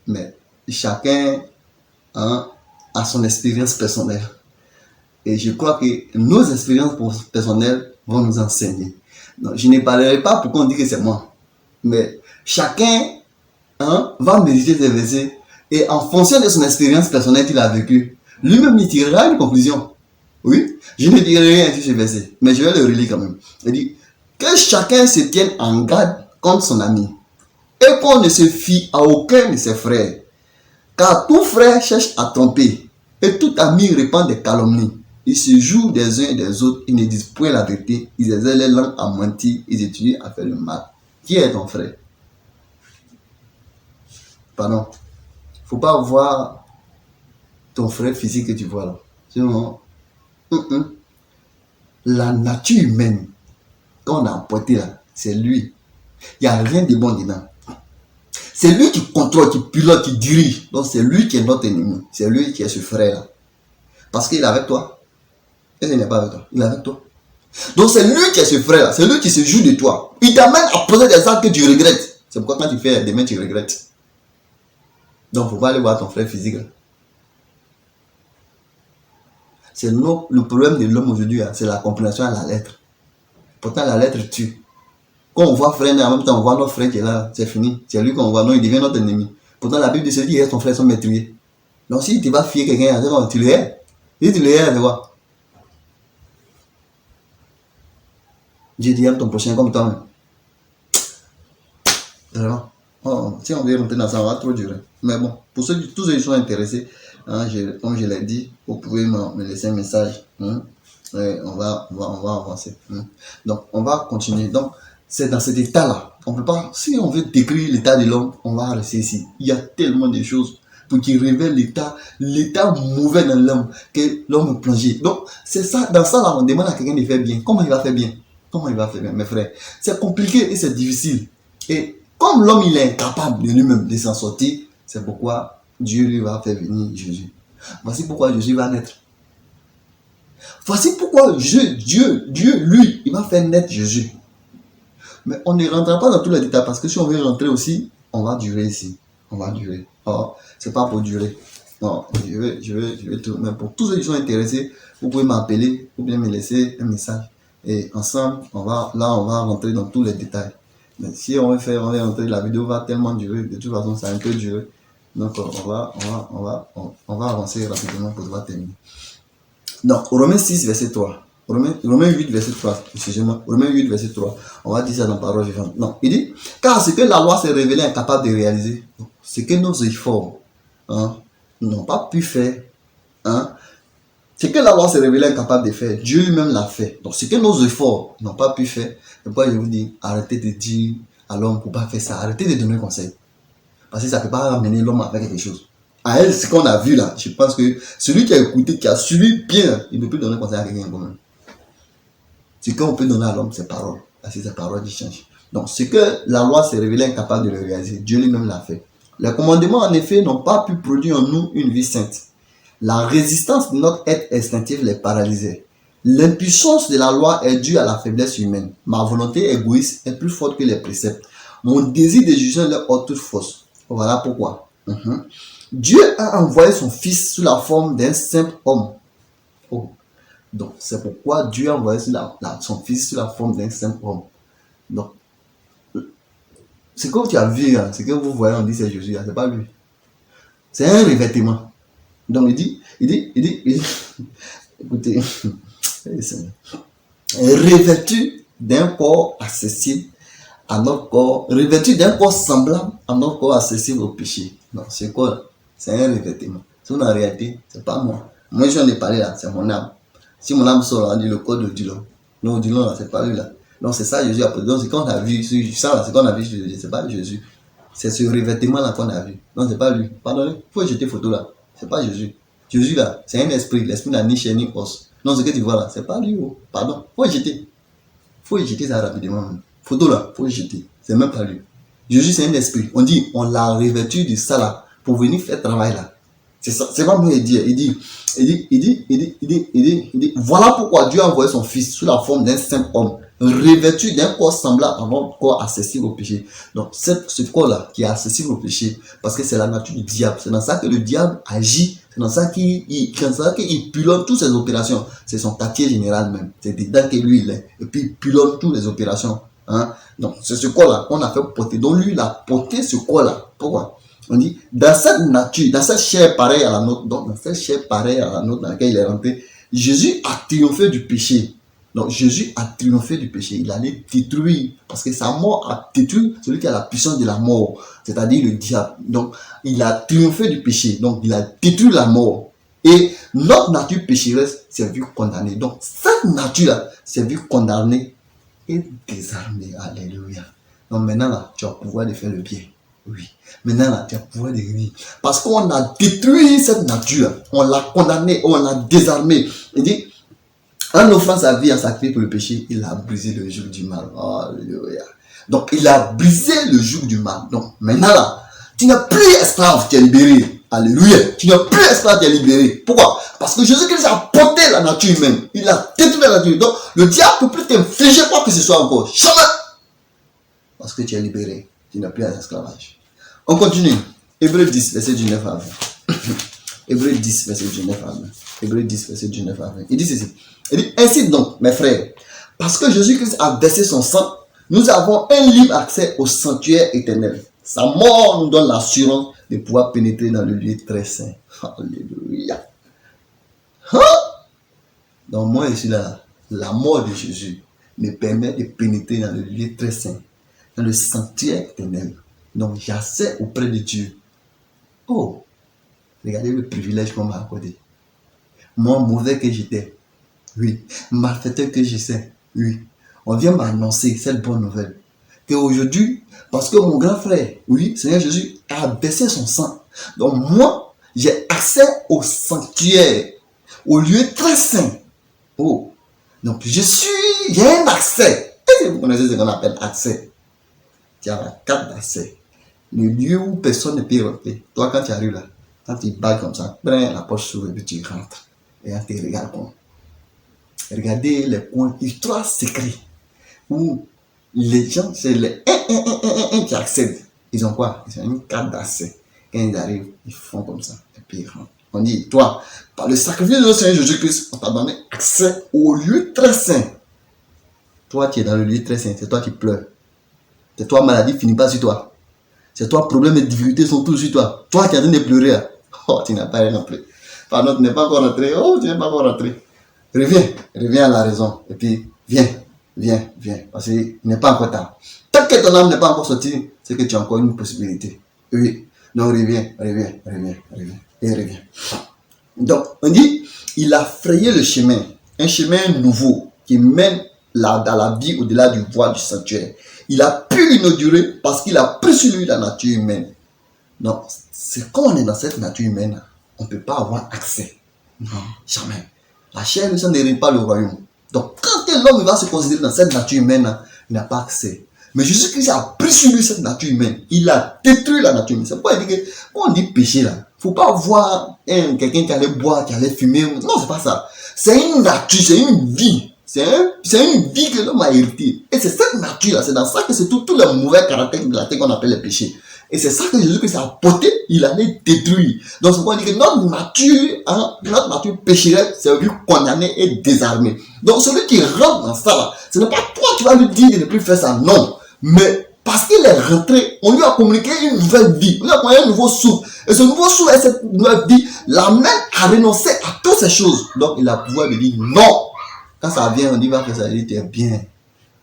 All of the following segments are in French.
Mais chacun hein, a son expérience personnelle. Et je crois que nos expériences personnelles vont nous enseigner. Donc, je ne parlerai pas pour qu'on dise que c'est moi. Mais chacun hein, va méditer ces versets. Et en fonction de son expérience personnelle qu'il a vécue, lui-même il tirera une conclusion. Oui, je ne dirai rien sur ce verset, mais je vais le relire quand même. Il dit que chacun se tienne en garde contre son ami et qu'on ne se fie à aucun de ses frères. Car tout frère cherche à tromper et tout ami répand des calomnies. Ils se jouent des uns et des autres, ils ne disent point la vérité, ils exercent les langues à mentir, ils étudient à faire le mal. Qui est ton frère? Pardon. Faut pas voir ton frère physique que tu vois là. Sinon, la nature humaine qu'on a emporté là, c'est lui. Il n'y a rien de bon dedans. C'est lui qui contrôle, qui pilote, qui dirige. Donc c'est lui qui est notre ennemi. C'est lui qui est ce frère-là. Parce qu'il est avec toi. Et il n'est pas avec toi. Il est avec toi. Donc c'est lui qui est ce frère-là. C'est lui qui se joue de toi. Il t'amène à poser des actes que tu regrettes. C'est pourquoi quand tu fais demain, tu regrettes. Donc il ne faut pas aller voir ton frère physique là. C'est le problème de l'homme aujourd'hui, hein, c'est la compréhension à la lettre. Pourtant la lettre tue. Quand on voit frère, en même temps on voit notre frère qui est là, c'est fini. C'est lui qu'on voit, non, il devient notre ennemi. Pourtant la Bible dit que ton frère sont meurtriers. Donc si tu vas fier quelqu'un, tu le hais. Si tu le hais, tu vois. Dieu dit aime ton prochain comme toi-même. Vraiment. Oh, si on veut rentrer dans ça, on va trop durer. Mais bon, pour tous ceux qui sont intéressés, hein, comme je l'ai dit, vous pouvez me laisser un message. Hein, et on va avancer. Hein. Donc, on va continuer. Donc, c'est dans cet état-là. On peut pas, si on veut décrire l'état de l'homme, on va rester ici. Il y a tellement de choses pour qu'il révèle l'état mauvais dans l'homme, que l'homme est plongé. Donc, c'est ça, dans ça, là, on demande à quelqu'un de faire bien. Comment il va faire bien? Comment il va faire bien, mes frères? C'est compliqué et c'est difficile. Et comme l'homme, il est incapable de lui-même de s'en sortir, c'est pourquoi Dieu lui va faire venir Jésus. Voici pourquoi Jésus va naître. Voici pourquoi Dieu, lui, il va faire naître Jésus. Mais on ne rentrera pas dans tous les détails parce que si on veut rentrer aussi, on va durer ici. On va durer. Alors, c'est pas pour durer. Non, je vais tout. Mais pour tous ceux qui sont intéressés, vous pouvez m'appeler ou bien me laisser un message. Et ensemble, on va rentrer dans tous les détails. Mais si on va rentrer, la vidéo va tellement durer. De toute façon, ça a un peu duré. Donc, on va avancer rapidement pour pouvoir terminer. Donc, Romains 6, verset 3. Romains 8, verset 3. Excusez-moi. Romains 8, verset 3. On va dire ça dans parole vivante. Non, il dit, car ce que la loi s'est révélée incapable de réaliser, ce que nos efforts n'ont pas pu faire, ce que la loi s'est révélée incapable de faire, Dieu lui-même l'a fait. Donc, ce que nos efforts n'ont pas pu faire, c'est pourquoi je vous dis, arrêtez de dire à l'homme pour ne pas faire ça. Arrêtez de donner conseil. Parce que ça ne peut pas ramener l'homme à faire quelque chose. À elle, ce qu'on a vu là, je pense que celui qui a écouté, qui a suivi bien, il ne peut plus donner conseil à quelqu'un quand même. Ce qu'on peut donner à l'homme, c'est parole. Parce que c'est parole qui change. Donc, ce que la loi s'est révélée incapable de le réaliser, Dieu lui-même l'a fait. Les commandements, en effet, n'ont pas pu produire en nous une vie sainte. La résistance de notre être instinctif les paralysait. L'impuissance de la loi est due à la faiblesse humaine. Ma volonté égoïste est plus forte que les préceptes. Mon désir de juger leur haute toute force. Voilà pourquoi. Dieu a envoyé son fils sous la forme d'un simple homme. Oh. Donc, c'est pourquoi Dieu a envoyé son fils sous la forme d'un simple homme. Donc, ce que tu as vu, ce que vous voyez, on dit c'est Jésus, c'est pas lui. C'est un revêtement. Donc, il dit, écoutez, revêtu d'un corps accessible à notre corps, revêtu d'un corps semblable à notre corps accessible au péché. Non, c'est quoi? C'est un revêtement. C'est une réalité, c'est pas moi. Moi, je viens de parler là, c'est mon âme. Si mon âme sort là, on dit le corps de Odilon. Non, Odilon là, c'est pas lui là. Donc, c'est ça Jésus a posé. Donc, c'est qu'on a vu, ça là, c'est qu'on a vu Jésus, c'est pas Jésus. C'est ce revêtement là qu'on a vu. Non, c'est pas lui. Pardonnez, il faut jeter photo là. C'est pas Jésus. Jésus là, c'est un esprit. L'esprit n'a ni chair ni os. Non, ce que tu vois là, c'est pas lui. Oh. Pardon, faut jeter. Faut jeter ça rapidement. Photo là, faut jeter. C'est même pas lui. Jésus, c'est un esprit. On dit, on l'a revêtu de ça là pour venir faire travail là. C'est ça, c'est pas moi il dit, voilà pourquoi Dieu a envoyé son fils sous la forme d'un simple homme, revêtu d'un corps semblable à notre corps accessible au péché. Donc, ce corps-là qui est accessible au péché, parce que c'est la nature du diable. C'est dans ça que le diable agit. C'est dans ça qu'il pilote toutes ses opérations. C'est son quartier général même. C'est dedans que lui, il est. Et puis, il pilote toutes les opérations. Hein? Donc, c'est ce corps-là qu'on a fait porter. Donc, lui, il a porté ce corps-là. Pourquoi? On dit, dans cette nature, dans cette chair pareille à la nôtre, donc dans cette chair pareille à la nôtre dans laquelle il est rentré, Jésus a triomphé du péché. Donc Jésus a triomphé du péché. Il allait détruire, parce que sa mort a détruit celui qui a la puissance de la mort, c'est-à-dire le diable. Donc il a triomphé du péché. Donc il a détruit la mort. Et notre nature pécheresse s'est vue condamnée. Donc cette nature-là s'est vue condamnée et désarmée. Alléluia. Donc maintenant là, tu as le pouvoir de faire le bien. Oui. Maintenant là, tu as le pouvoir de rire. Parce qu'on a détruit cette nature. On l'a condamnée, on l'a désarmée. Il dit, en offrant sa vie, en sacrifice pour le péché, il a brisé le joug du mal. Alléluia. Donc, il a brisé le joug du mal. Donc, maintenant là, tu n'es plus esclave, tu es libéré. Alléluia. Tu n'es plus esclave, tu es libéré. Pourquoi? Parce que Jésus-Christ a porté la nature humaine. Il a détruit la nature. Donc, le diable ne peut plus t'infliger quoi que ce soit encore. Jamais. Parce que tu es libéré. Tu n'es plus à l'esclavage. On continue. Hébreux 10, verset 19 à 20. Hébreux 10, verset 19 à 20. Hébreux 10, verset 19 à 20. Il dit ceci. Il dit, ainsi donc, mes frères, parce que Jésus-Christ a versé son sang, nous avons un libre accès au sanctuaire éternel. Sa mort nous donne l'assurance de pouvoir pénétrer dans le lieu très saint. Alléluia. Hein? Donc moi, ici, là, la mort de Jésus me permet de pénétrer dans le lieu très saint, dans le sanctuaire éternel. Donc j'accède auprès de Dieu. Oh, regardez le privilège qu'on m'a accordé. Moi, mauvais que j'étais, oui, malfaiteur que je sais, oui, on vient m'annoncer cette bonne nouvelle. Qu'aujourd'hui, parce que mon grand frère, oui, Seigneur Jésus, a baissé son sang. Donc moi, j'ai accès au sanctuaire, au lieu très saint. Oh, donc j'ai un accès. Est-ce que vous connaissez ce qu'on appelle accès? Tu as la carte d'accès. Le lieu où personne ne peut rentrer. Toi, quand tu arrives là, quand tu bagues comme ça, prends la porte s'ouvre et puis tu rentres. Et tu regardes comme. Regardez les coins, les trois secrets où les gens, c'est les qui accèdent. Ils ont quoi? Ils ont une carte d'accès. Quand ils arrivent, ils font comme ça. Et puis ils rentrent. On dit, toi, par le sacrifice de notre Seigneur Jésus-Christ, on t'a donné accès au lieu très saint. Toi, tu es dans le lieu très saint. C'est toi qui pleures. C'est toi, maladie finit pas sur toi. C'est toi, problèmes et difficultés sont tous sur toi. Toi qui es en train de pleurer là. Oh, tu n'as pas rien non plus. Pardon, tu n'es pas encore rentré. Oh, tu n'es pas encore rentré. Reviens à la raison. Et puis, viens. Parce qu'il n'est pas encore tard. Tant que ton âme n'est pas encore sortie, c'est que tu as encore une possibilité. Oui. Donc, reviens. Et reviens. Donc, on dit, il a frayé le chemin. Un chemin nouveau qui mène dans la vie au-delà du voile du sanctuaire. Il a pu l'inaugurer parce qu'il a pris sur lui la nature humaine. Donc, c'est quand on est dans cette nature humaine, on ne peut pas avoir accès. Non, jamais. La chair ne n'hérite pas le royaume. Donc, quand l'homme va se considérer dans cette nature humaine, il n'a pas accès. Mais Jésus-Christ a pris sur lui cette nature humaine. Il a détruit la nature humaine. C'est pourquoi il dit que, quand on dit péché là, il ne faut pas voir quelqu'un qui allait boire, qui allait fumer. Non, c'est pas ça. C'est une nature, c'est une vie. C'est une vie que l'homme a hérité. Et c'est cette nature-là, c'est dans ça que c'est tous les mauvais caractères de la terre qu'on appelle les péchés. Et c'est ça que Jésus-Christ a porté, il allait détruire. Donc c'est pourquoi on dit que notre nature pécheresse, c'est vu condamnée et désarmée. Donc celui qui rentre dans ça, là, ce n'est pas toi qui vas lui dire de ne plus faire ça, non. Mais parce qu'il est rentré, on lui a communiqué une nouvelle vie, on lui a communiqué un nouveau souffle. Et ce nouveau souffle et cette nouvelle vie l'amène à renoncer à toutes ces choses. Donc il a le pouvoir de dire non. Quand ça vient, on dit va faire ça, il dit bien.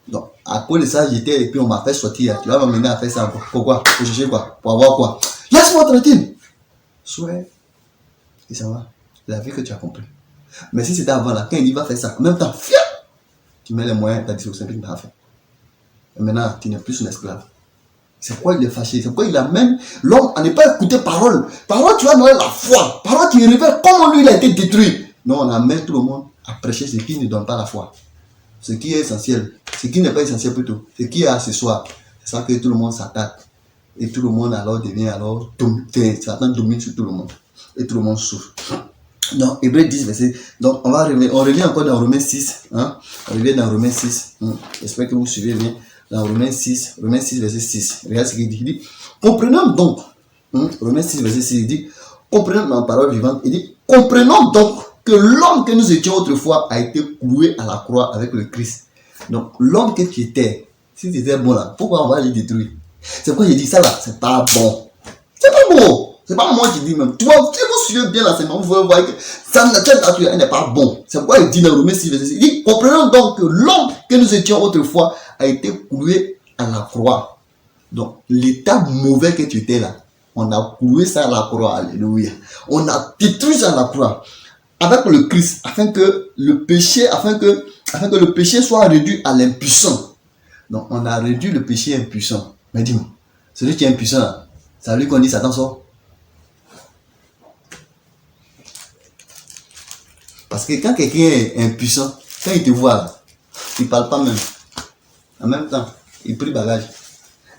Donc, à cause de ça, j'étais, et puis on m'a fait sortir. Tu vas m'amener à faire ça encore. Pourquoi? Pour chercher quoi? Pour avoir quoi? Laisse-moi tranquille. Souhait. Et ça va. La vie que tu as compris. Mais si c'était avant là, quand il dit va faire ça, en même temps, fier, tu mets les moyens, tu as dit c'est simple, tu m'as fait. Et maintenant, tu n'es plus un esclave. C'est quoi il est fâché? C'est quoi il amène l'homme à ne pas écouter parole? Parole, tu vas donner la foi. Parole qui révèle comment lui il a été détruit. Non, on amène tout le monde à prêcher ce qui ne donne pas la foi. Ce qui est essentiel. Ce qui n'est pas essentiel plutôt. Ce qui est accessoire. C'est ça que tout le monde s'attaque. Et tout le monde alors devient alors Satan domine sur tout le monde. Et tout le monde souffre. Donc, Hébreux 10, verset. Donc, on revient encore dans Romains 6. Hein? On revient dans Romains 6. J'espère que vous suivez bien. Dans Romains 6, verset 6. Regarde ce qu'il dit. Il dit, comprenons donc. Romains 6, verset 6, il dit, comprenons en parole vivante. Il dit, comprenons donc que l'homme que nous étions autrefois a été cloué à la croix avec le Christ. Donc, l'homme que tu étais, si tu étais bon là, pourquoi on va le détruire? C'est pourquoi j'ai dit ça là, c'est pas bon. C'est pas bon. C'est pas moi qui dis même. Tu vois, si vous suivez bien l'enseignement, vous voyez que sa nature n'est pas bon. C'est pourquoi il dit dans Romains 6, verset 6, il dit, comprenons donc que l'homme que nous étions autrefois a été cloué à la croix. Donc, l'état mauvais que tu étais là, on a cloué ça à la croix. Alléluia. On a détruit ça à la croix avec le Christ, afin que le péché soit réduit à l'impuissant. Donc, on a réduit le péché impuissant. Mais dis-moi, celui qui est impuissant là, c'est à lui qu'on dit Satan sort. Parce que quand quelqu'un est impuissant, quand il te voit là, il ne parle pas même. En même temps, il prie bagage.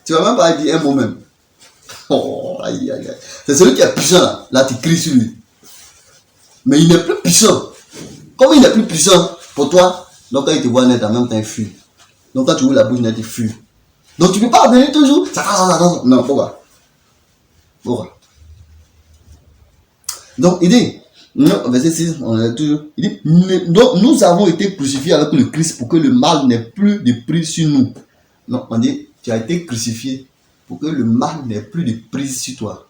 Tu ne vas même pas dire un mot même. Oh, aïe, aïe, aïe. C'est celui qui est puissant là. Là, tu cries sur lui. Mais il n'est plus puissant. Comme il n'est plus puissant pour toi, donc quand il te voit net, en même temps, il fuit. Donc quand tu ouvres la bouche net, il fuit. Donc tu ne peux pas venir toujours. Non, pourquoi? Donc il dit, verset 6, on est toujours. Il dit, donc nous avons été crucifiés avec le Christ pour que le mal n'ait plus de prise sur nous. Donc on dit, tu as été crucifié pour que le mal n'ait plus de prise sur toi.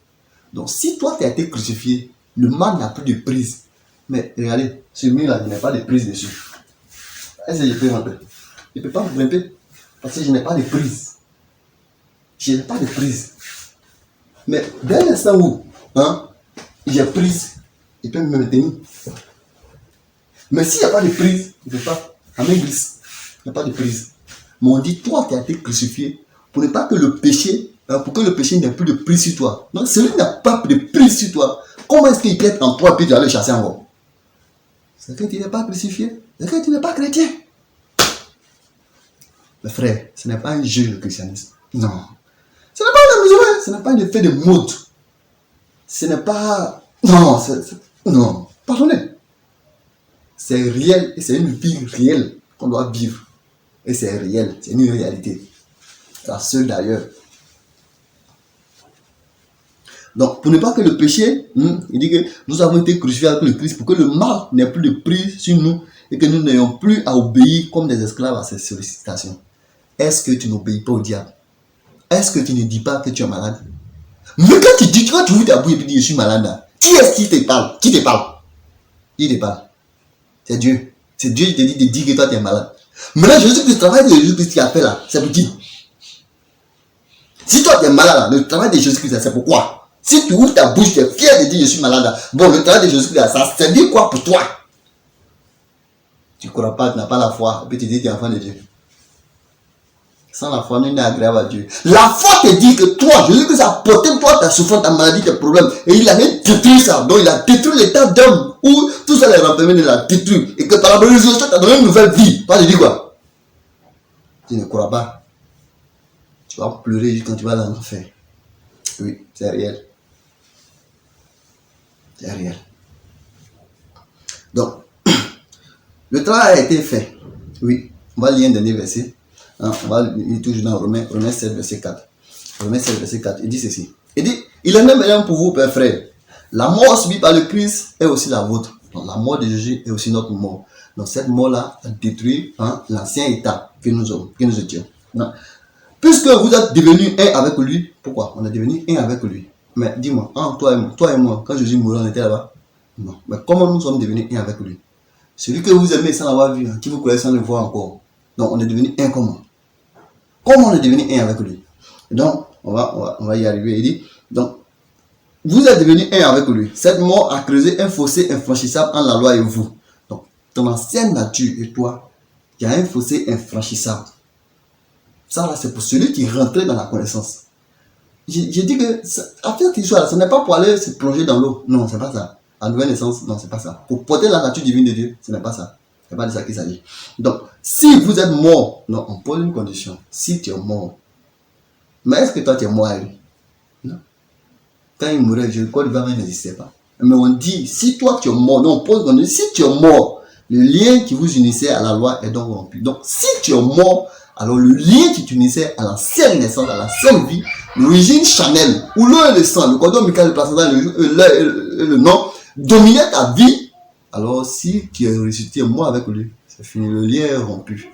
Donc si toi tu as été crucifié, le mal n'a plus de prise. Mais regardez, ce mur-là, il n'a pas de prise dessus. Est-ce que je peux rentrer? Je ne peux pas me grimper parce que je n'ai pas de prise. Je n'ai pas de prise. Mais dès l'instant où j'ai prise, il peut me maintenir. Mais s'il n'y a pas de prise, il ne peut pas. À main glisse. Il n'y a pas de prise. Mais on dit, toi, tu as été crucifié pour ne pas que le péché, pour que le péché n'ait plus de prise sur toi. Donc, celui qui n'a pas de prise sur toi, comment est-ce qu'il peut être en toi et puis tu vas le chasser encore? C'est que tu n'es pas crucifié. C'est que tu n'es pas chrétien. Mais frère, ce n'est pas un jeu le christianisme. Non. Ce n'est pas un amusement. Ce n'est pas un effet de mode. Ce n'est pas... Non, non. Pardonnez. C'est réel et c'est une vie réelle qu'on doit vivre. Et c'est réel. C'est une réalité. La seule d'ailleurs. Donc, pour ne pas que le péché, il dit que nous avons été crucifiés avec le Christ pour que le mal n'ait plus de prise sur nous et que nous n'ayons plus à obéir comme des esclaves à ses sollicitations. Est-ce que tu n'obéis pas au diable? Est-ce que tu ne dis pas que tu es malade? Mais quand tu dis, quand tu ouvres ta bouche et tu dis je suis malade, là, qui est-ce qui te parle? Qui te parle? Qui te parle? C'est Dieu. C'est Dieu qui te dit de dire que toi tu es malade. Maintenant, Jésus-Christ, le travail de Jésus-Christ qui a fait là, c'est pour qui? Si toi tu es malade, là, le travail de Jésus-Christ, c'est pourquoi? Si tu ouvres ta bouche, tu es fier de dire je suis malade, là. Bon, le travail de Jésus-Christ, ça c'est dit quoi pour toi? Tu ne crois pas, tu n'as pas la foi, et puis tu dis que tu es enfant de Dieu. Sans la foi, nul n'est agréable à Dieu. La foi te dit que toi, Jésus-Christ a porté toi ta souffrance, ta maladie, tes problèmes. Et il avait détruit ça. Donc il a détruit l'état d'homme où tout ça, les renfermés, il l'a détruit. Et que par la résurrection, tu as donné une nouvelle vie. Toi, tu dis quoi? Tu ne crois pas. Tu vas pleurer quand tu vas dans l'enfer. Oui, c'est réel. C'est réel. Donc, le travail a été fait. Oui, on va lire un dernier verset. On va lire toujours dans Romains 7, verset 4. Romains 7, verset 4. Il dit ceci. Il dit, il est même meilleur pour vous, père frère. La mort subie par le Christ est aussi la vôtre. Donc, la mort de Jésus est aussi notre mort. Donc, cette mort-là a détruit l'ancien état que nous étions. Non. Puisque vous êtes devenus un avec lui, pourquoi? On est devenu un avec lui. Mais dis-moi, toi et moi, quand Jésus mourut, on était là-bas? Non. Mais comment nous sommes devenus un avec lui? Celui que vous aimez sans l'avoir vu, qui vous connaissez sans le voir encore. Donc, on est devenu un comment? Comment on est devenu un avec lui? Et donc, on va y arriver. Il dit, donc, vous êtes devenu un avec lui. Cette mort a creusé un fossé infranchissable entre la loi et vous. Donc, ton ancienne nature et toi, il y a un fossé infranchissable. Ça, là, c'est pour celui qui rentrait dans la connaissance. J'ai dit que, à cette histoire, ce n'est pas pour aller se plonger dans l'eau. Non, c'est pas ça. La nouvelle naissance, non, c'est pas ça. Pour porter la nature divine de Dieu, ce n'est pas ça. C'est pas de ça qu'il s'agit. Donc, si vous êtes mort, non, on pose une condition. Si tu es mort, mais est-ce que toi tu es mort à lui? Non. Quand il mourait, Côte d'Ivoire n'existait pas. Mais on dit, si toi tu es mort, donc on dit, si tu es mort, le lien qui vous unissait à la loi est donc rompu. Donc, si tu es mort, alors le lien qui t'unissait à l'ancienne naissance, à l'ancienne vie, l'origine charnelle, où l'eau et le sang, le cordon ombilical, le placenta, le nom, dominait ta vie. Alors, si tu es ressuscité mort avec lui, c'est fini, le lien est rompu.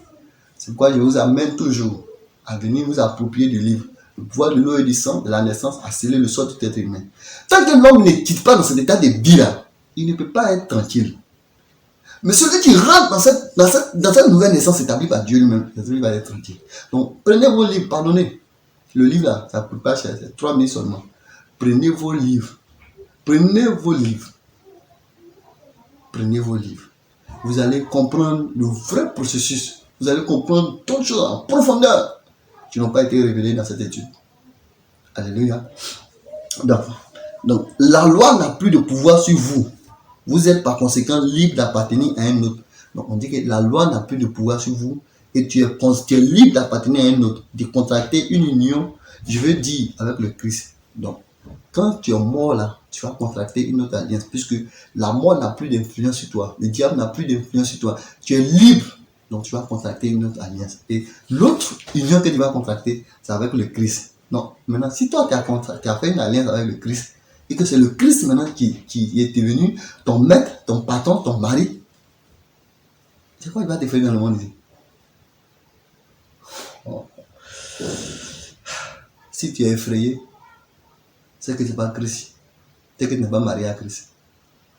C'est pourquoi je vous amène toujours à venir vous approprier du livre. Le pouvoir de l'eau et du sang, de la naissance, a scellé le sort de tout être humain. Tant que l'homme ne quitte pas dans cet état de vie-là, il ne peut pas être tranquille. Mais celui qui rentre dans cette nouvelle naissance établie par Dieu lui-même, celui va être tranquille. Donc, prenez vos livres, pardonnez. Le livre là, ça ne coûte pas cher, c'est 3 000 seulement. Prenez vos livres. Prenez vos livres. Prenez vos livres. Vous allez comprendre le vrai processus. Vous allez comprendre toutes choses en profondeur qui n'ont pas été révélées dans cette étude. Alléluia. Donc, la loi n'a plus de pouvoir sur vous. Vous êtes par conséquent libre d'appartenir à un autre. Donc, on dit que la loi n'a plus de pouvoir sur vous et tu es libre d'appartenir à un autre, de contracter une union, je veux dire, avec le Christ. Donc, quand tu es mort là, tu vas contracter une autre alliance puisque la mort n'a plus d'influence sur toi. Le diable n'a plus d'influence sur toi. Tu es libre. Donc, tu vas contracter une autre alliance. Et l'autre union que tu vas contracter, c'est avec le Christ. Donc, maintenant, si toi, tu as fait une alliance avec le Christ, et que c'est le Christ maintenant qui est devenu ton maître, ton patron, ton mari, c'est quoi il va te faire dans le monde ici? Oh. Si tu es effrayé, c'est que tu n'es pas Christ. C'est que tu n'es pas marié à Christ.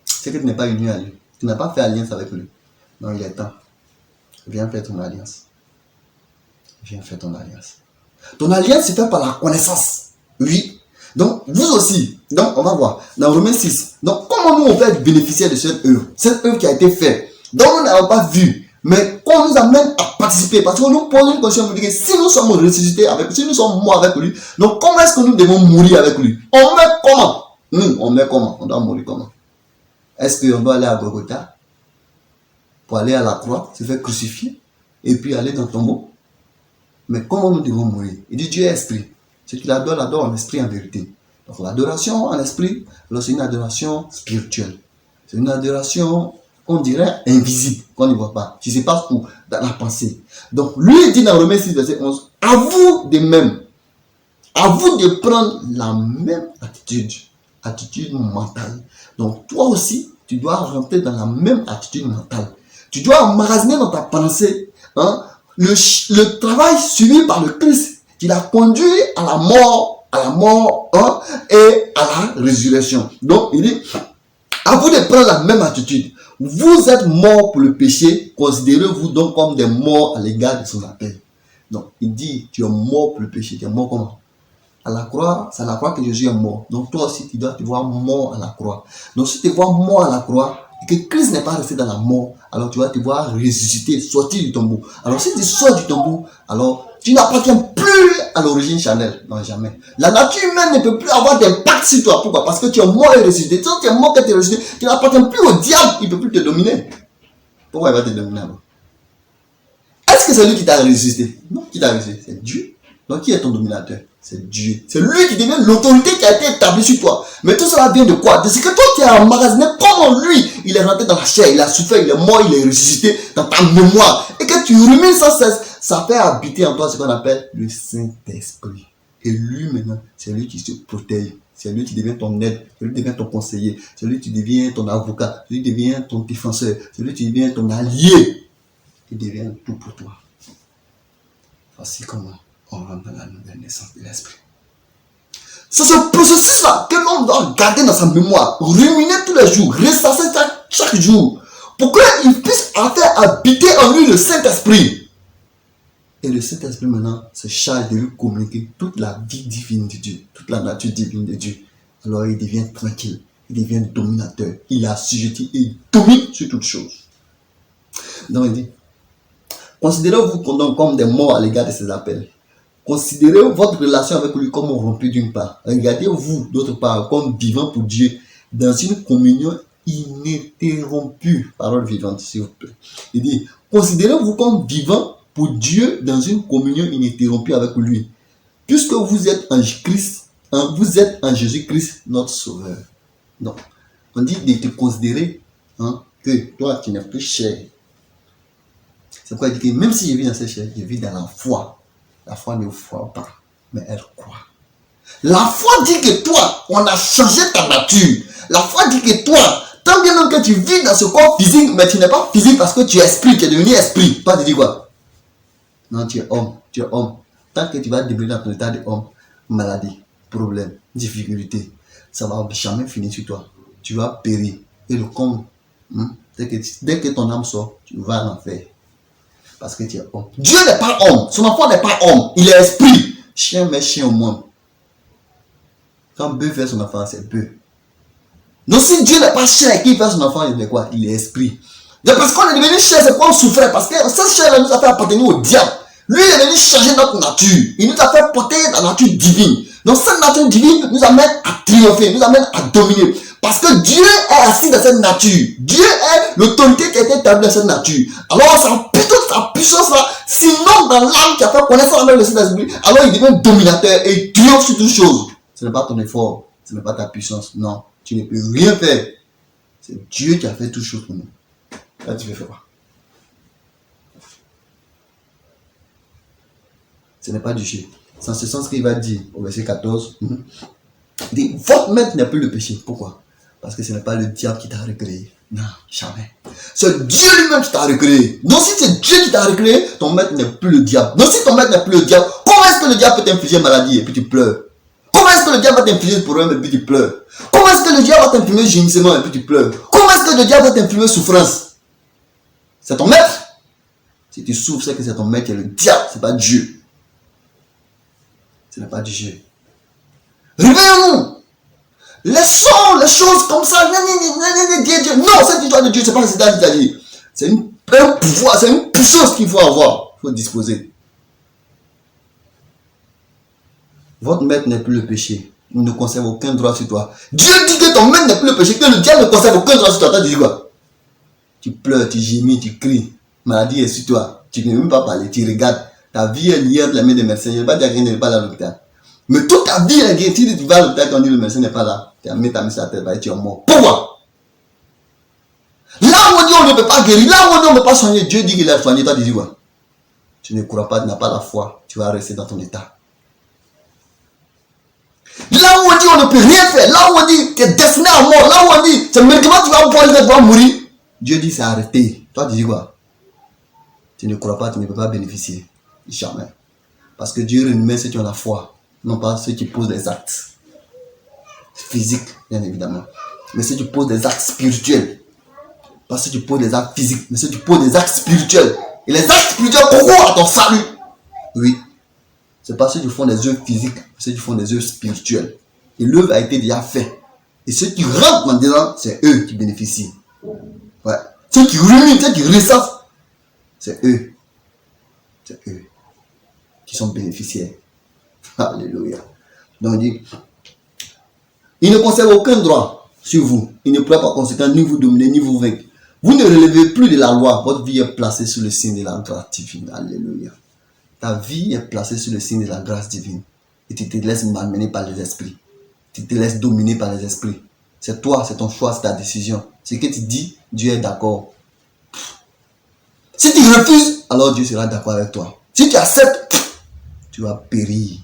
C'est que tu n'es pas uni à lui. Tu n'as pas fait alliance avec lui. Donc il est temps. Viens faire ton alliance. Viens faire ton alliance. Ton alliance se fait par la connaissance. Oui. Donc, vous aussi. Donc, on va voir. Dans Romains 6. Donc, comment nous on peut être bénéficiaires de cette œuvre? Cette œuvre qui a été faite. Donc, nous n'avons pas vu. Mais qu'on nous amène à participer. Parce qu'on nous pose une question. Que si nous sommes ressuscités avec lui, si nous sommes morts avec lui, donc comment est-ce que nous devons mourir avec lui? On meurt comment? On meurt comment? On doit mourir comment? Est-ce qu'on doit aller à Golgotha pour aller à la croix, se faire crucifier et puis aller dans le tombeau? Mais comment nous devons mourir? Il dit Dieu est esprit. Ceux qui l'adorent, l'adorent en esprit et en vérité. Donc l'adoration en esprit, c'est une adoration spirituelle. C'est une adoration, on dirait, invisible, qu'on ne voit pas, qui se passe où? Dans la pensée. Donc lui il dit dans Romains 6, verset 11, à vous de même, à vous de prendre la même attitude mentale. Donc toi aussi, tu dois rentrer dans la même attitude mentale. Tu dois emmagasiner dans ta pensée le travail suivi par le Christ qui l'a conduit à la mort et à la résurrection. Donc, il dit, à vous de prendre la même attitude. Vous êtes morts pour le péché, considérez-vous donc comme des morts à l'égard de son appel. Donc, il dit, tu es mort pour le péché, tu es mort comment? À la croix, c'est à la croix que Jésus est mort. Donc, toi aussi, tu dois te voir mort à la croix. Donc, si tu te vois mort à la croix, et que Christ n'est pas resté dans la mort, alors tu vas te voir ressusciter, sortir du tombeau. Alors, si tu sors du tombeau, alors tu n'appartiens plus à l'origine charnelle. Non, jamais. La nature humaine ne peut plus avoir d'impact sur toi. Pourquoi? Parce que tu es mort et ressuscité. Si tu es mort et tu es ressuscité, tu n'appartiens plus au diable. Il ne peut plus te dominer. Pourquoi il va te dominer alors? Est-ce que c'est lui qui t'a ressuscité? Non, qui t'a ressuscité? C'est Dieu. Donc, qui est ton dominateur? C'est Dieu. C'est lui qui devient l'autorité qui a été établie sur toi. Mais tout cela vient de quoi? De ce que toi tu as emmagasiné. Comment lui, il est rentré dans la chair, il a souffert, il est mort, il est ressuscité dans ta mémoire. Et que tu rumines sans cesse, ça fait habiter en toi ce qu'on appelle le Saint-Esprit. Et lui maintenant, c'est lui qui se protège. C'est lui qui devient ton aide, c'est lui qui devient ton conseiller, c'est lui qui devient ton avocat, c'est lui qui devient ton défenseur, c'est lui qui devient ton allié. Il devient tout pour toi. Voici comment on rentre dans la nouvelle naissance de l'esprit. C'est ce processus-là que l'on doit garder dans sa mémoire, ruminer tous les jours, ressasser chaque jour, pour qu'il puisse faire habiter en lui le Saint-Esprit. Et le Saint-Esprit maintenant se charge de lui communiquer toute la vie divine de Dieu, toute la nature divine de Dieu. Alors il devient tranquille, il devient dominateur, il est assujetti et il domine sur toutes choses. Donc il dit, considérez-vous comme des morts à l'égard de ses appels. Considérez votre relation avec lui comme rompue d'une part. Regardez-vous d'autre part comme vivant pour Dieu dans une communion ininterrompue. Parole vivante, s'il vous plaît. Il dit, considérez-vous comme vivant pour Dieu dans une communion ininterrompue avec lui. Puisque vous êtes en Christ, vous êtes en Jésus-Christ, notre Sauveur. Donc, On dit de te considérer que toi, tu n'es plus cher. C'est pourquoi il dit que même si je vis dans cette chair, je vis dans la foi. La foi ne voit pas, mais elle croit. La foi dit que toi, on a changé ta nature. La foi dit que toi, tant bien même que tu vis dans ce corps physique, mais tu n'es pas physique parce que tu es esprit, tu es devenu esprit. Toi, tu dis quoi? Non, tu es homme, tu es homme. Tant que tu vas demeurer dans ton état de homme, maladie, problème, difficulté, ça va jamais finir sur toi. Tu vas périr. Et le comble, dès que ton âme sort, tu vas en enfer. Parce que tu es homme. Dieu n'est pas homme. Son enfant n'est pas homme. Il est esprit. Chien met chien au monde. Quand bœuf fait son enfant, c'est bœuf. Donc si Dieu n'est pas chien et qu'il fait son enfant, il est quoi? Il est esprit. Donc parce qu'on est devenu chien, c'est pourquoi on souffrait. Parce que cette chair-là nous a fait appartenir au diable. Lui, il est venu changer notre nature. Il nous a fait porter la nature divine. Donc cette nature divine nous amène à triompher, nous amène à dominer. Parce que Dieu est assis dans cette nature. Dieu est l'autorité qui a été établie dans cette nature. Alors sa puissance là, sinon dans l'âme qui a fait connaître avec le Saint-Esprit, alors il devient dominateur et il triomphe sur toutes choses. Ce n'est pas ton effort, ce n'est pas ta puissance. Non, tu ne peux rien faire. C'est Dieu qui a fait toutes choses pour nous. Là, tu peux faire quoi? Ce n'est pas du jeu. C'est en ce sens qu'il va dire au verset 14, il dit, votre maître n'est plus le péché. Pourquoi? Parce que ce n'est pas le diable qui t'a recréé. Non, jamais. C'est Dieu lui-même qui t'a recréé. Donc si c'est Dieu qui t'a recréé, ton maître n'est plus le diable. Donc si ton maître n'est plus le diable, comment est-ce que le diable peut t'infliger maladie et puis tu pleures? Comment est-ce que le diable va t'infliger problème et puis tu pleures? Comment est-ce que le diable va t'infliger gémissement et puis tu pleures? Comment est-ce que le diable va t'infliger souffrance? C'est ton maître. Si tu souffres, c'est que c'est ton maître qui est le diable, c'est pas Dieu. Ce n'est pas du jeu. Réveillons-nous. Laissons les choses comme ça. Non, cette histoire de Dieu, c'est pas le Seigneur qui t'a dit. C'est un pouvoir, c'est une puissance qu'il faut avoir. Il faut disposer. Votre maître n'est plus le péché. Il ne conserve aucun droit sur toi. Dieu dit que ton maître n'est plus le péché, que le diable ne conserve aucun droit sur toi. Tu dis quoi? Tu pleures, tu gémis, tu cries. Maladie est sur toi. Tu ne veux même pas parler, tu regardes. Ta vie est liée entre les mains des médecins. Je ne vais pas dire qu'il n'est pas là à l'hôpital. Mais toute ta vie est liée. Si tu vas à l'hôpital quand on dit le médecin n'est pas là, tu as mis ta main sur la tête et tu es mort. Pourquoi? Là où on dit on ne peut pas guérir, là où on dit on ne peut pas soigner, Dieu dit qu'il a soigné. Toi, tu dis quoi? Tu ne crois pas, tu n'as pas la foi. Tu vas rester dans ton état. Là où on dit on ne peut rien faire, là où on dit tu es destiné à mort, là où on dit c'est le médicament tu vas boire, tu vas mourir, Dieu dit c'est arrêté. Toi, tu dis quoi? Tu ne crois pas, tu ne peux pas bénéficier. Jamais. Parce que Dieu remet ceux qui ont la foi, non pas ceux qui posent des actes physiques, bien évidemment, mais ceux qui posent des actes spirituels. Pas ceux qui posent des actes physiques, mais ceux qui posent des actes spirituels. Et les actes spirituels courent à ton salut. Oui. C'est pas ceux qui font des œuvres physiques, mais ceux qui font des œuvres spirituelles. Et l'œuvre a été déjà faite. Et ceux qui rentrent maintenant, c'est eux qui bénéficient. Ouais. Ceux qui ruminent, ceux qui reçoivent, c'est eux. C'est eux qui sont bénéficiaires. Alléluia. Donc il dit, il ne conserve aucun droit sur vous. Il ne pourra par conséquent ni vous dominer, ni vous vaincre. Vous ne relevez plus de la loi. Votre vie est placée sous le signe de la grâce divine. Alléluia. Ta vie est placée sous le signe de la grâce divine. Et tu te laisses malmener par les esprits. Tu te laisses dominer par les esprits. C'est toi, c'est ton choix, c'est ta décision. Ce que tu dis, Dieu est d'accord. Si tu refuses, alors Dieu sera d'accord avec toi. Si tu acceptes, tu vas périr.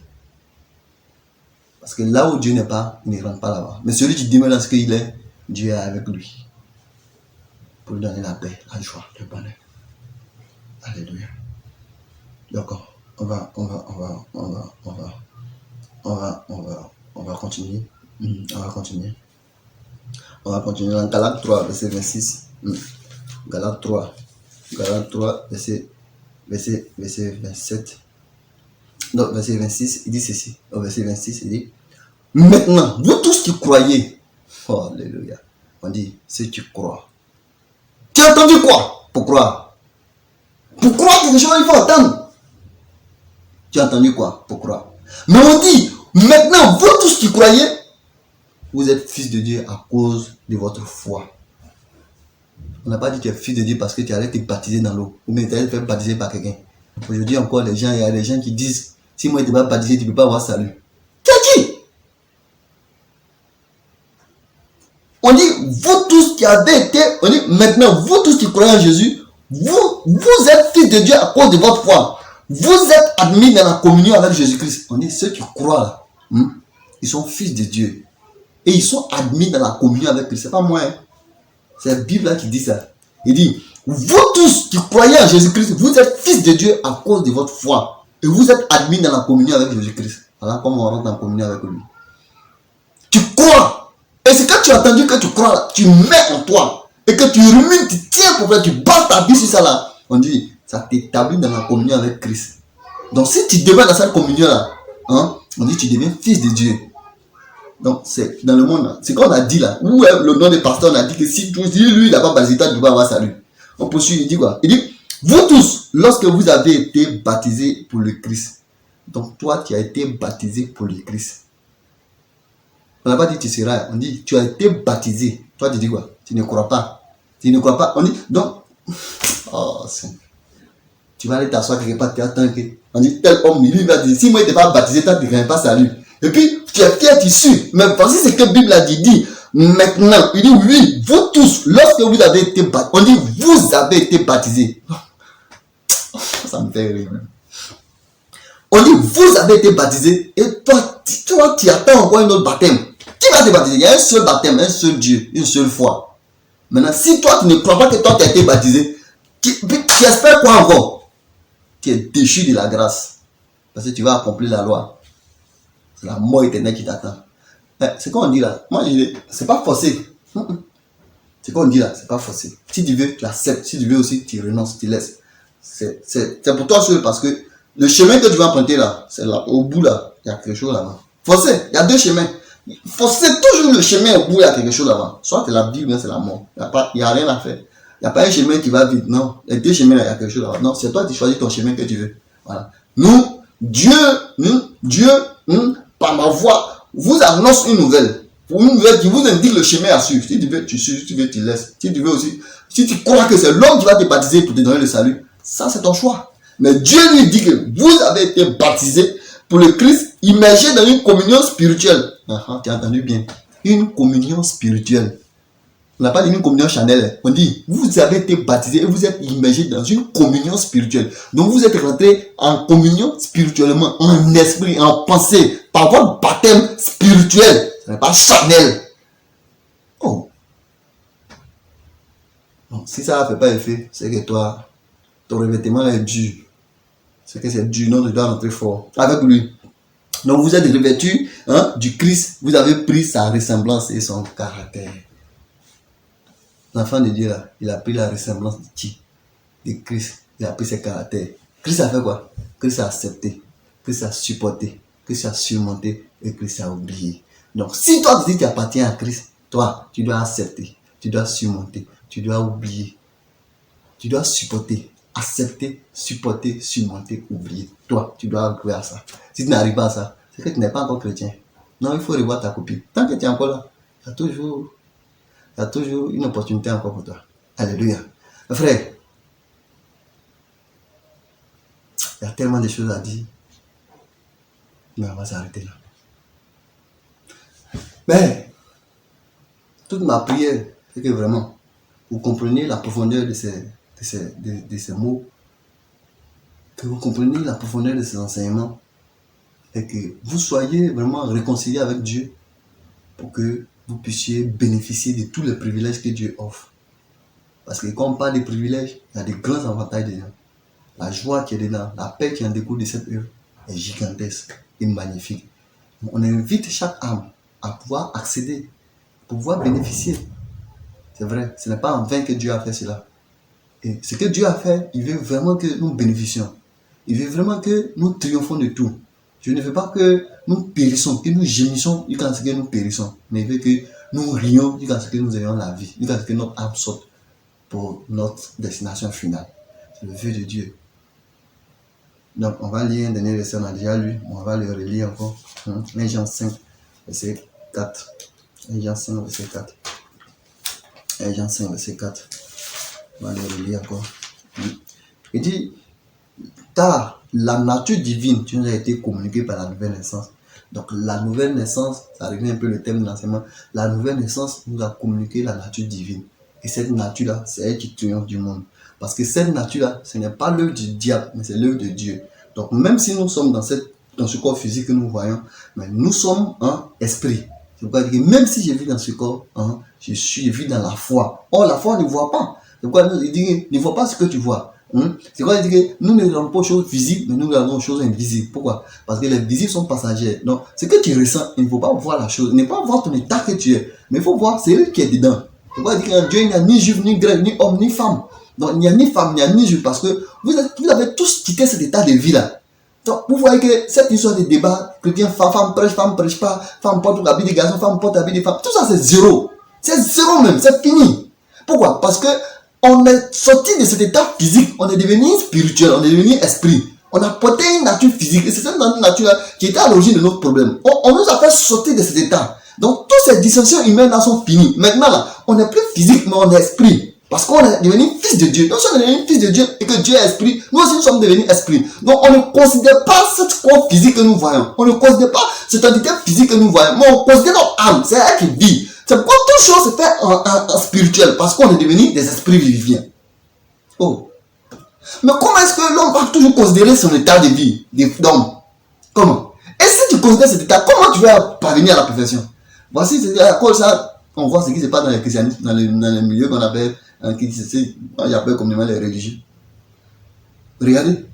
Parce que là où Dieu n'est pas, il ne rentre pas là-bas. Mais celui qui demeure dans ce qu'il est, Dieu est avec lui. Pour lui donner la paix, la joie, le bonheur. Alléluia. D'accord. On va continuer. On va continuer. On va continuer dans Galates 3, verset 26. Galates 3, verset 27. Donc, verset 26, il dit ceci. Au verset 26, il dit, maintenant, vous tous qui croyez, oh, alléluia, on dit, si tu crois. Tu as entendu quoi? Pour croire. Pour croire quelque chose, il faut entendre. Tu as entendu quoi? Pour croire. Mais on dit, maintenant, vous tous qui croyez, vous êtes fils de Dieu à cause de votre foi. On n'a pas dit que tu es fils de Dieu parce que tu allais te baptiser dans l'eau. Ou bien tu allais te faire baptiser par quelqu'un. Aujourd'hui encore, il y a des gens qui disent, si moi je ne t'ai pas baptisé, tu ne peux pas avoir salut. Qui a dit? On dit, vous qui avez été, on dit, maintenant, vous tous qui croyez en Jésus, vous êtes fils de Dieu à cause de votre foi. Vous êtes admis dans la communion avec Jésus-Christ. On dit, ceux qui croient là, ils sont fils de Dieu. Et ils sont admis dans la communion avec Christ. C'est pas moi, hein. C'est la Bible là qui dit ça. Il dit, vous tous qui croyez en Jésus-Christ, vous êtes fils de Dieu à cause de votre foi. Et vous êtes admis dans la communion avec Jésus-Christ. Voilà comment on rentre en communion avec lui. Tu crois. Et c'est quand tu as entendu que tu crois là, tu mets en toi. Et que tu rumines, tu tiens pour faire, tu bats ta vie sur ça là. On dit, ça t'établit dans la communion avec Christ. Donc si tu deviens dans cette communion là, on dit tu deviens fils de Dieu. Donc c'est dans le monde là. C'est qu'on a dit là. Où est le nom des pasteurs, on a dit que si lui il n'a pas baptisé, tu ne peux pas avoir salut. On poursuit, il dit quoi? Il dit, vous tous, lorsque vous avez été baptisés pour le Christ. Donc toi tu as été baptisé pour le Christ. On n'a pas dit tu seras, on dit tu as été baptisé. Toi tu dis quoi? Tu ne crois pas. Tu ne crois pas. On dit donc, oh c'est... Tu vas aller t'asseoir quelque part, tu attends que. On dit tel homme, lui va dire, si moi je n'étais pas baptisé, toi tu ne gagnes pas salut. Et puis tu es fier, tu suis. Mais voici ce que la Bible a dit. Maintenant, il dit oui, vous tous, lorsque vous avez été baptisés, on dit vous avez été baptisés. Ça me fait rire. On dit vous avez été baptisés et toi tu attends encore un autre baptême. Qui va te baptiser? Il y a un seul baptême, un seul Dieu, une seule foi. Maintenant, si toi tu ne crois pas que toi tu as été baptisé, tu espères quoi encore? Tu es déchu de la grâce. Parce que tu vas accomplir la loi. C'est la mort éternelle qui t'attend. C'est quoi on dit là? Moi, c'est pas forcé. C'est quoi on dit là? C'est pas forcé. Si tu veux, tu acceptes. Si tu veux aussi, tu renonces, tu laisses. C'est pour toi seul parce que le chemin que tu vas emprunter là, c'est là, au bout là, il y a quelque chose là-bas. Forcé, il y a deux chemins. Forcé toujours le chemin au bout, il y a quelque chose là-bas. Soit c'est la vie, bien c'est la mort. Il n'y a rien à faire. Il n'y a pas un chemin qui va vite, non. Les deux chemins, là, il y a quelque chose là-bas. Non, c'est toi qui choisis ton chemin que tu veux. Voilà. Nous, Dieu, par ma voix, vous annonce une nouvelle. Une nouvelle qui vous indique le chemin à suivre. Si tu veux, tu suis. Si tu veux, tu laisses. Si tu veux aussi, si tu crois que c'est l'homme qui va te baptiser pour te donner le salut, ça c'est ton choix. Mais Dieu lui dit que vous avez été baptisés pour le Christ, immergé dans une communion spirituelle. Tu as entendu bien. Une communion spirituelle. On n'a pas dit une communion Chanel. On dit, vous avez été baptisés et vous êtes immergés dans une communion spirituelle. Donc vous êtes rentrés en communion spirituellement, en esprit, en pensée, par votre baptême spirituel. Ce n'est pas Chanel. Oh. Donc, si ça ne fait pas effet, c'est que toi, ton revêtement est dur. C'est que c'est dur, non, tu dois rentrer fort avec lui. Donc vous êtes revêtus du Christ, vous avez pris sa ressemblance et son caractère. L'enfant de Dieu là, il a pris la ressemblance de qui? De Christ. Il a pris ses caractères. Christ a fait quoi? Christ a accepté. Christ a supporté. Christ a surmonté. Et Christ a oublié. Donc si toi tu dis que tu appartiens à Christ, toi, tu dois accepter. Tu dois surmonter. Tu dois oublier. Tu dois supporter. Accepter, supporter, surmonter, oublier. Toi, tu dois arriver à ça. Si tu n'arrives pas à ça, c'est que tu n'es pas encore chrétien. Non, il faut revoir ta copie. Tant que tu es encore là, il y a toujours une opportunité encore pour toi. Alléluia. Frère, il y a tellement de choses à dire. Mais on va s'arrêter là. Mais, toute ma prière, c'est que vraiment, vous compreniez la profondeur de ces mots, que vous compreniez la profondeur de ces enseignements, et que vous soyez vraiment réconciliés avec Dieu pour que vous puissiez bénéficier de tous les privilèges que Dieu offre. Parce que quand on parle des privilèges, il y a des grands avantages dedans. La joie qui est dedans, la paix qui en découle de cette œuvre est gigantesque et magnifique. On invite chaque âme à pouvoir accéder, à pouvoir bénéficier. C'est vrai, ce n'est pas en vain que Dieu a fait cela. Et ce que Dieu a fait, il veut vraiment que nous bénéficions. Il veut vraiment que nous triomphons de tout. Je ne veux pas que nous périssons, que nous gémissons jusqu'à ce que nous périssons. Mais il veut que nous rions jusqu'à ce que nous ayons la vie, jusqu'à ce que notre âme sorte pour notre destination finale. C'est le vœu de Dieu. Donc, on va lire un dernier verset, on a déjà lu, on va le relire encore. 1 Jean 5, verset 4. 1 Jean 5, verset 4. 1 Jean 5, verset 4. On va le relire encore. Il dit, car la nature divine qui nous a été communiquée par la nouvelle naissance. Donc, la nouvelle naissance, ça revient un peu le thème de l'enseignement. La nouvelle naissance nous a communiqué la nature divine. Et cette nature-là, c'est elle qui triomphe du monde. Parce que cette nature-là, ce n'est pas l'œuvre du diable, mais c'est l'œuvre de Dieu. Donc même si nous sommes dans ce corps physique que nous voyons, mais nous sommes un esprit. C'est pourquoi dire que même si je vis dans ce corps, je vis dans la foi. Or, la foi ne voit pas. C'est pourquoi il dit ne voit pas ce que tu vois. C'est pourquoi il dit que nous ne regardons pas aux choses visibles, mais nous regardons aux choses invisibles. Pourquoi? Parce que les visibles sont passagers. Donc, ce que tu ressens, il ne faut pas voir la chose. Il ne faut pas voir ton état que tu es. Mais il faut voir, c'est lui qui est dedans. C'est pourquoi il dit qu'en Dieu, il n'y a ni juif, ni grec, ni homme, ni femme. Donc, il n'y a ni femme, il n'y a ni juif. Parce que vous avez tous quitté cet état de vie-là. Donc, vous voyez que cette histoire de débat, chrétien, femme prêche pas, femme porte l'habit des garçons, femme porte l'habit des femmes, tout ça c'est zéro. C'est zéro même, c'est fini. Pourquoi? Parce que on est sorti de cet état physique, on est devenu spirituel, on est devenu esprit. On a porté une nature physique, et c'est cette nature qui était à l'origine de notre problème. On nous a fait sortir de cet état. Donc, toutes ces dissensions humaines là sont finies. Maintenant, là, on n'est plus physique, mais on est esprit. Parce qu'on est devenu fils de Dieu. Donc, si on est devenu fils de Dieu et que Dieu est esprit, nous aussi nous sommes devenus esprit. Donc, on ne considère pas ce corps physique que nous voyons. On ne considère pas cette entité physique que nous voyons. Mais on considère notre âme. C'est elle qui vit. C'est pourquoi toute chose se fait en spirituel. Parce qu'on est devenu des esprits vivifiants. Oh. Mais comment est-ce que l'homme va toujours considérer son état de vie d'homme? Comment? Et si tu considères cet état, comment tu vas parvenir à la perfection? Voici, c'est à cause de ça, on voit ce qui se passe dans les christianismes, dans les milieux qu'on appelle, j'appelle communément les religieux. Regardez,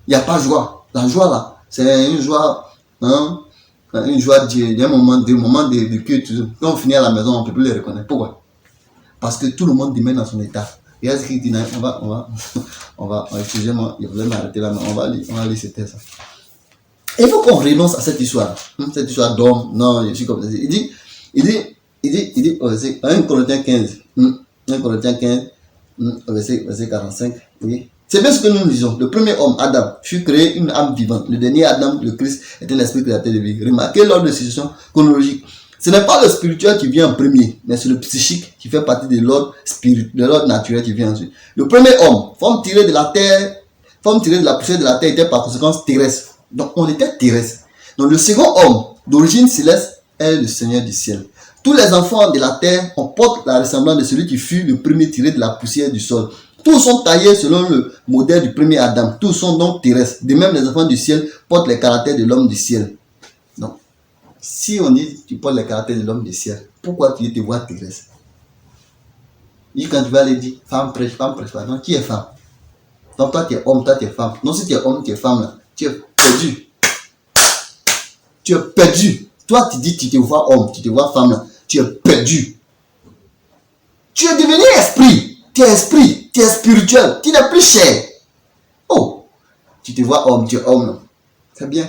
il n'y a pas de joie. La joie là, c'est une joie, une joie d'un moment de culte. Quand on finit à la maison, on ne peut plus les reconnaître. Pourquoi? Parce que tout le monde demeure dans son état. Regarde ce qu'il dit, excusez-moi, je voulais m'arrêter là, mais on va lire ce texte. Il faut qu'on renonce à cette histoire. Cette histoire d'homme, non, je suis comme ça. Il dit, 1 Corinthiens 15, 1 Corinthiens 15, verset 45, oui. C'est bien ce que nous disons. Le premier homme, Adam, fut créé une âme vivante. Le dernier Adam, le Christ, est un esprit créateur de vie. Remarquez l'ordre de situation chronologique. Ce n'est pas le spirituel qui vient en premier, mais c'est le psychique qui fait partie de l'ordre naturel qui vient ensuite. Le premier homme, forme tirée de la terre, forme tirée de la poussière de la terre, était par conséquence terrestre. Donc on était terrestre. Donc le second homme, d'origine céleste, est le Seigneur du ciel. Tous les enfants de la terre, on porte la ressemblance de celui qui fut le premier tiré de la poussière du sol. Tous sont taillés selon le modèle du premier Adam. Tous sont donc terrestres. De même, les enfants du ciel portent les caractères de l'homme du ciel. Donc, si on dit que tu portes les caractères de l'homme du ciel, pourquoi tu te vois terrestre? Et quand tu vas aller dire, femme prêche pas. Donc, qui est femme? Donc, toi, tu es homme, toi, tu es femme. Non, si tu es homme, tu es femme, là, tu es perdu. Tu es perdu. Toi, tu dis, tu te vois homme, tu te vois femme, là, tu es perdu. Tu es devenu esprit. Tu es esprit, tu es spirituel, tu n'es plus chair. Oh, tu te vois homme, tu es homme, là. C'est bien.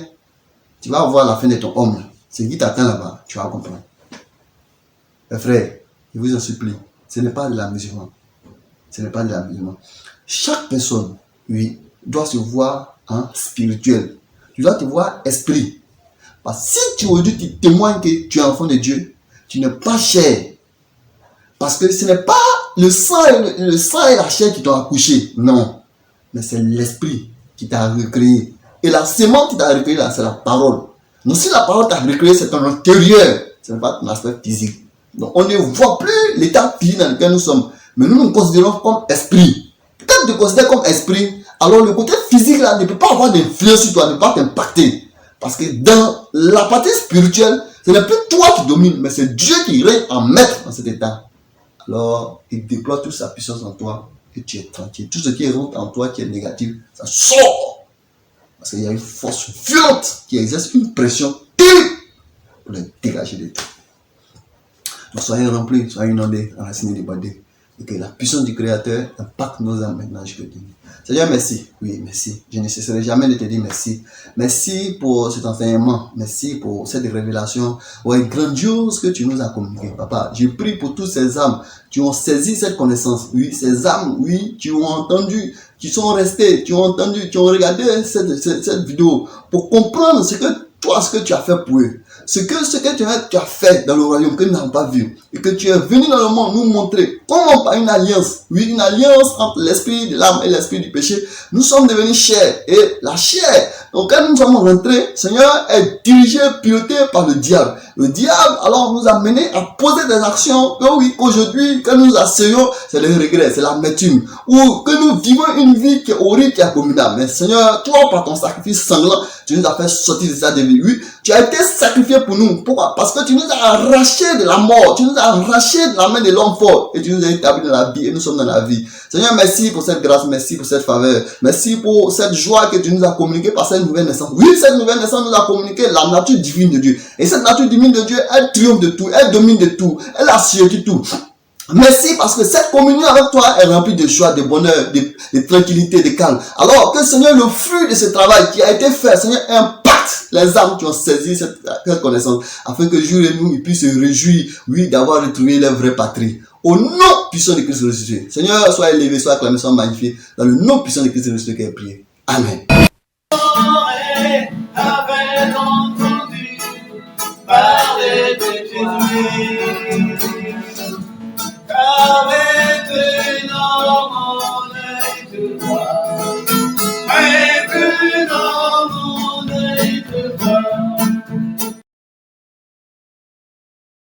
Tu vas voir la fin de ton homme, là. Ce qui t'attend là-bas, tu vas comprendre. Mes frères, je vous en supplie, ce n'est pas de l'amusement. Ce n'est pas de l'amusement. Chaque personne, oui, doit se voir spirituel. Tu dois te voir esprit. Parce que si tu aujourd'hui tu témoignes que tu es enfant de Dieu, tu n'es pas chair. Parce que ce n'est pas le sang et la chair qui t'ont accouché. Non. Mais c'est l'esprit qui t'a recréé. Et la sémence qui t'a recréé là, c'est la parole. Donc si la parole t'a recréé, c'est ton intérieur. Ce n'est pas ton aspect physique. Donc on ne voit plus l'état physique dans lequel nous sommes. Mais nous nous considérons comme esprit. Peut-être te considérer comme esprit, alors le côté physique là ne peut pas avoir d'influence sur toi, ne peut pas t'impacter. Parce que dans la partie spirituelle, ce n'est plus toi qui domine, mais c'est Dieu qui règne en maître dans cet état. Alors, il déploie toute sa puissance en toi et tu es tranquille. Tout ce qui rentre en toi qui est négatif, ça sort. Parce qu'il y a une force violente qui exerce une pression terrible pour les dégager de tout. Donc, soyez remplis, soyez inondés, enracinés, débordés. Et que la puissance du Créateur impacte nos âmes maintenant jusqu'au début. Seigneur, merci. Oui, merci. Je ne cesserai jamais de te dire merci. Merci pour cet enseignement. Merci pour cette révélation grandiose que tu nous as communiquée, Papa. Je prie pour toutes ces âmes qui ont saisi cette connaissance. Oui, ces âmes, oui, qui ont entendu, qui sont restées, qui ont entendu, qui ont regardé cette vidéo pour comprendre ce que toi, ce que tu as fait pour eux. ce que tu as fait dans le royaume, que nous n'avons pas vu, et que tu es venu dans le monde nous montrer comment par une alliance, oui, une alliance entre l'esprit de l'âme et l'esprit du péché, nous sommes devenus chair. Et la chair, donc quand nous sommes rentrés, Seigneur, est dirigé, piloté par le diable. Le diable, alors, nous a mené à poser des actions que oui, aujourd'hui, que nous asseyons, c'est le regret, c'est l'amertume. Ou que nous vivons une vie qui est horrible, qui est abominable. Mais Seigneur, toi, par ton sacrifice sanglant, tu nous as fait sortir de ça de vie. Oui, tu as été sacrifié pour nous. Pourquoi? Parce que tu nous as arrachés de la mort. Tu nous as arrachés de la main de l'homme fort. Et tu nous as établis dans la vie. Et nous sommes dans la vie. Seigneur, merci pour cette grâce. Merci pour cette faveur. Merci pour cette joie que tu nous as communiquée par cette nouvelle naissance. Oui, cette nouvelle naissance nous a communiqué la nature divine de Dieu. Et cette nature divine de Dieu, elle triomphe de tout. Elle domine de tout. Elle assure tout. Merci parce que cette communion avec toi est remplie de joie, de bonheur, de tranquillité, de calme. Alors que Seigneur, le fruit de ce travail qui a été fait, Seigneur, impacte les âmes qui ont saisi cette connaissance, afin que jour et nuit, ils puissent se réjouir, oui, d'avoir retrouvé leur vraie patrie. Au nom puissant de Christ ressuscité. Seigneur, sois élevé, sois acclamé, sois magnifié. Dans le nom puissant de Christ ressuscité qui est prié. Amen. Avait entendu parler de Jésus.